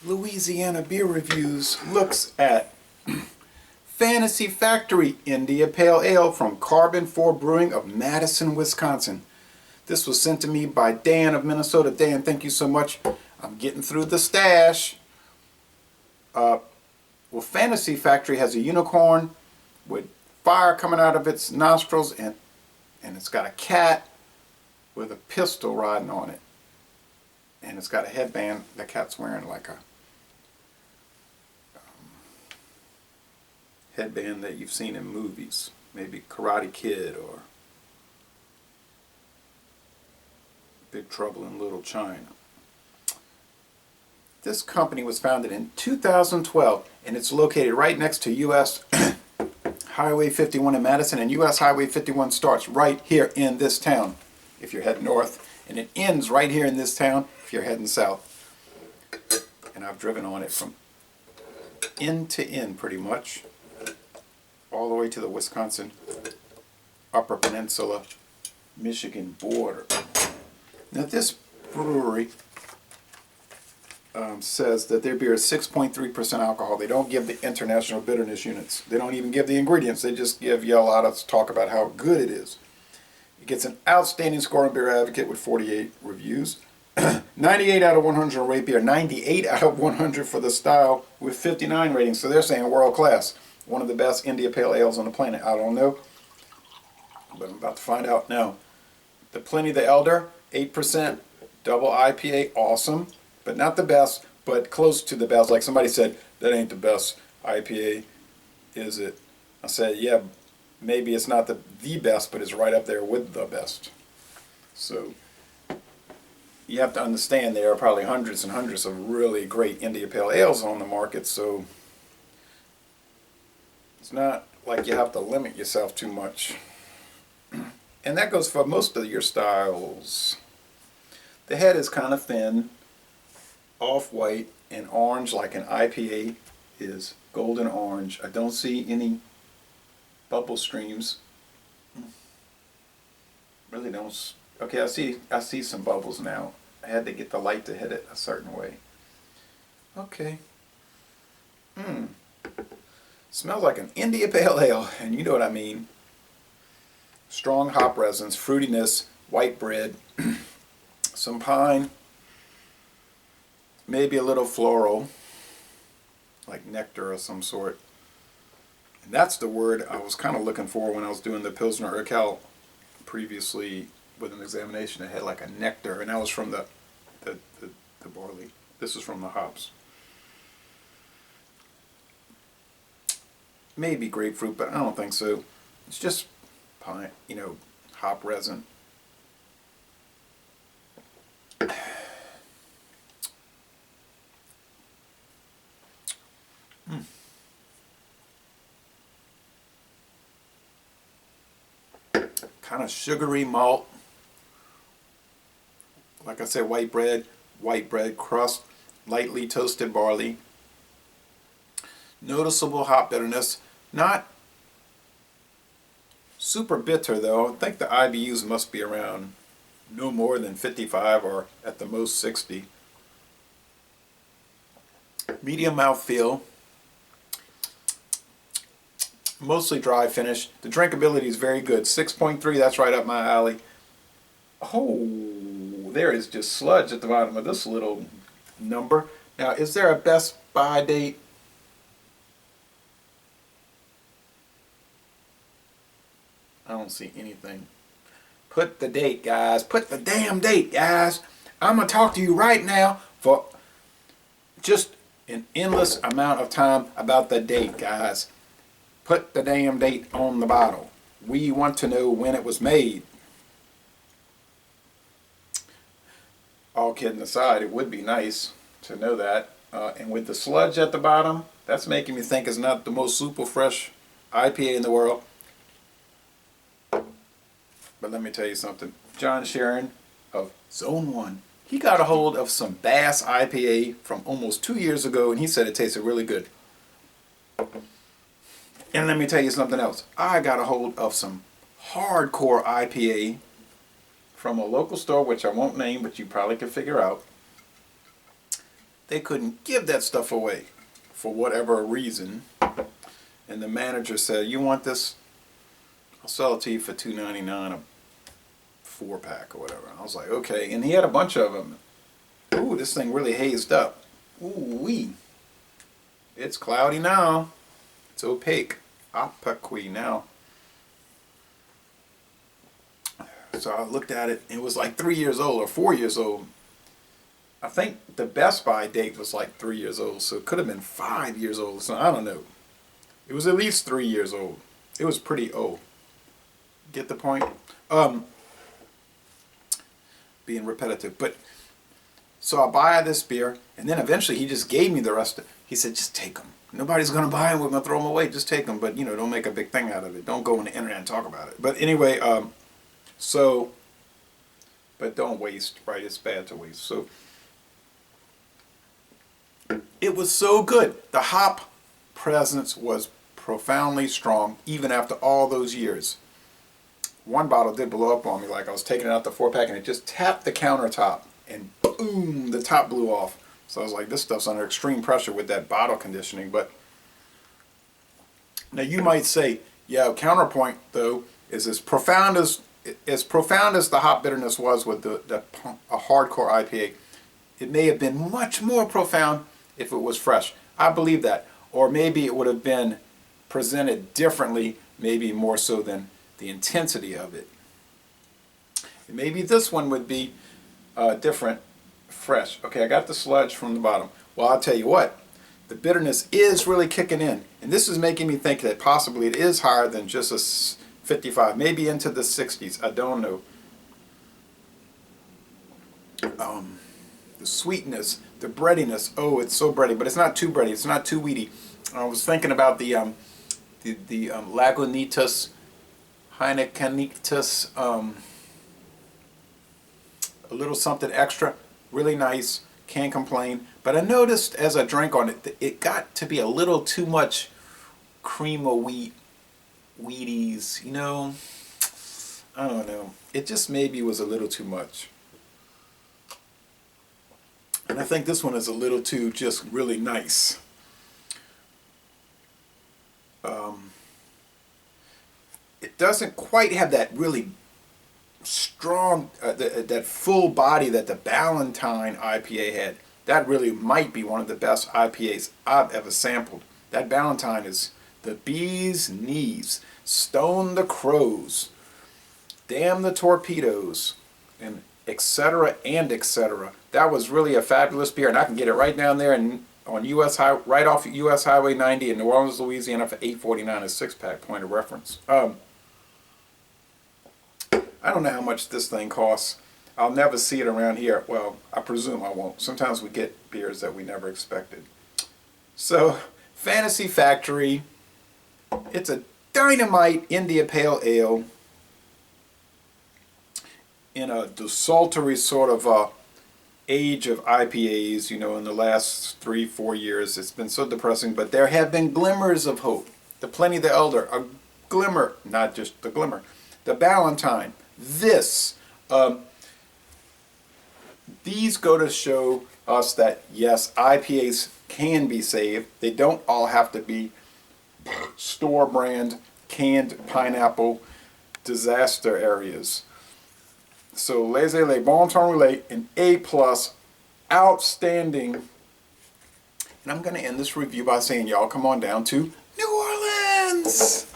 Louisiana Beer Reviews looks at Fantasy Factory India Pale Ale from Carbon 4 Brewing of Madison, Wisconsin. This was sent to me by Dan of Minnesota. Dan, thank you so much. I'm getting through the stash. Well, Fantasy Factory has a unicorn with fire coming out of its nostrils, and it's got a cat with a pistol riding on it. And it's got a headband. The cat's wearing like a headband that you've seen in movies. Maybe Karate Kid or Big Trouble in Little China. This company was founded in 2012, and it's located right next to U.S. Highway 51 in Madison, and U.S. Highway 51 starts right here in this town if you're heading north, and it ends right here in this town if you're heading south. And I've driven on it from end to end pretty much, all the way to the Wisconsin Upper Peninsula, Michigan border. Now this brewery says that their beer is 6.3% alcohol. They don't give the international bitterness units. They don't even give the ingredients. They just give you a lot of talk about how good it is. It gets an outstanding score on Beer Advocate with 48 reviews. 98 out of 100 on Rate Beer. 98 out of 100 for the style with 59 ratings. So they're saying world class. One of the best India Pale Ales on the planet. I don't know, but I'm about to find out now. The Pliny the Elder, 8%, double IPA, awesome. But not the best, but close to the best. Like somebody said, that ain't the best IPA, is it? I said, yeah, maybe it's not the best, but it's right up there with the best. So you have to understand there are probably hundreds and hundreds of really great India Pale Ales on the market, so it's not like you have to limit yourself too much. And that goes for most of your styles. The head is kind of thin, off-white, and orange like an IPA is golden orange. I don't see any bubble streams. Really don't. Okay, I see some bubbles now. I had to get the light to hit it a certain way. Okay. Smells like an India Pale Ale, and you know what I mean. Strong hop resins, fruitiness, white bread, some pine, maybe a little floral, like nectar of some sort. And that's the word I was kind of looking for when I was doing the Pilsner Urquell previously with an examination. It had like a nectar, and that was from the barley. This is from the hops. Maybe grapefruit, but I don't think so. It's just pine, hop resin. Kind of sugary malt. Like I said, white bread crust, lightly toasted barley. Noticeable hop bitterness. Not super bitter though. I think the IBUs must be around no more than 55 or at the most 60. Medium mouthfeel. Mostly dry finish. The drinkability is very good. 6.3, that's right up my alley. Oh, there is just sludge at the bottom of this little number. Now, is there a best buy date? I don't see anything. Put the date, guys. Put the damn date, guys. I'm going to talk to you right now for just an endless amount of time about the date, guys. Put the damn date on the bottle. We want to know when it was made. All kidding aside, it would be nice to know that. And with the sludge at the bottom, that's making me think it's not the most super fresh IPA in the world. But let me tell you something. John Sharon of Zone 1, he got a hold of some Bass IPA from almost 2 years ago, and he said it tasted really good. And let me tell you something else. I got a hold of some hardcore IPA from a local store, which I won't name, but you probably can figure out. they couldn't give that stuff away for whatever reason. And the manager said, "You want this? I'll sell it to you for $2.99 a 4-pack or whatever." And I was like, "Okay." And he had a bunch of them. Ooh, this thing really hazed up. Ooh wee. It's cloudy now. It's opaque. Opaque now. So I looked at it. It was like 3 years old or 4 years old. I think the Best Buy date was like 3 years old, so it could have been 5 years old. So I don't know. It was at least 3 years old. It was pretty old. Get the point? Being repetitive. But so I buy this beer, and then eventually he just gave me the rest of it. He said, "Just take them. Nobody's going to buy them. We're going to throw them away. Just take them. But, you know, don't make a big thing out of it. Don't go on the internet and talk about it." But anyway, but don't waste, right? It's bad to waste. So it was so good. The hop presence was profoundly strong, even after all those years. One bottle did blow up on me, like I was taking it out the 4-pack, and it just tapped the countertop, and boom, the top blew off. So I was like, this stuff's under extreme pressure with that bottle conditioning. But now you might say, yeah, counterpoint though is as profound as the hop bitterness was with a hardcore IPA. It may have been much more profound if it was fresh. I believe that. Or maybe it would have been presented differently, maybe more so than the intensity of it. And maybe this one would be different, fresh. Okay, I got the sludge from the bottom. Well, I'll tell you what, the bitterness is really kicking in. And this is making me think that possibly it is higher than just a 55, maybe into the 60s. I don't know. The sweetness, the breadiness. Oh, it's so bready, but it's not too bready. It's not too weedy. I was thinking about the Lagunitas, Heinekenitas, a little something extra, really nice, can't complain. But I noticed as I drank on it, it got to be a little too much cream of wheat, Wheaties, you know, I don't know. It just maybe was a little too much. And I think this one is a little too just really nice. It doesn't quite have that really strong, that full body that the Ballantine IPA had. That really might be one of the best IPAs I've ever sampled. That Ballantine is the bee's knees, stone the crows, damn the torpedoes, and etc. and etc. That was really a fabulous beer, and I can get it right down there on right off U.S. Highway 90 in New Orleans, Louisiana for $8.49 a 6-pack. Point of reference. I don't know how much this thing costs. I'll never see it around here. Well, I presume I won't. Sometimes we get beers that we never expected. So, Fantasy Factory. It's a dynamite India Pale Ale in a desultory sort of age of IPAs, you know, in the last 3-4 years. It's been so depressing, but there have been glimmers of hope. The Pliny the Elder, a glimmer, not just the glimmer. The Ballantine, this. These go to show us that, yes, IPAs can be saved. They don't all have to be store brand, canned pineapple disaster areas. So, laissez les bon temps rouler, an A+, outstanding. And I'm going to end this review by saying, y'all come on down to New Orleans!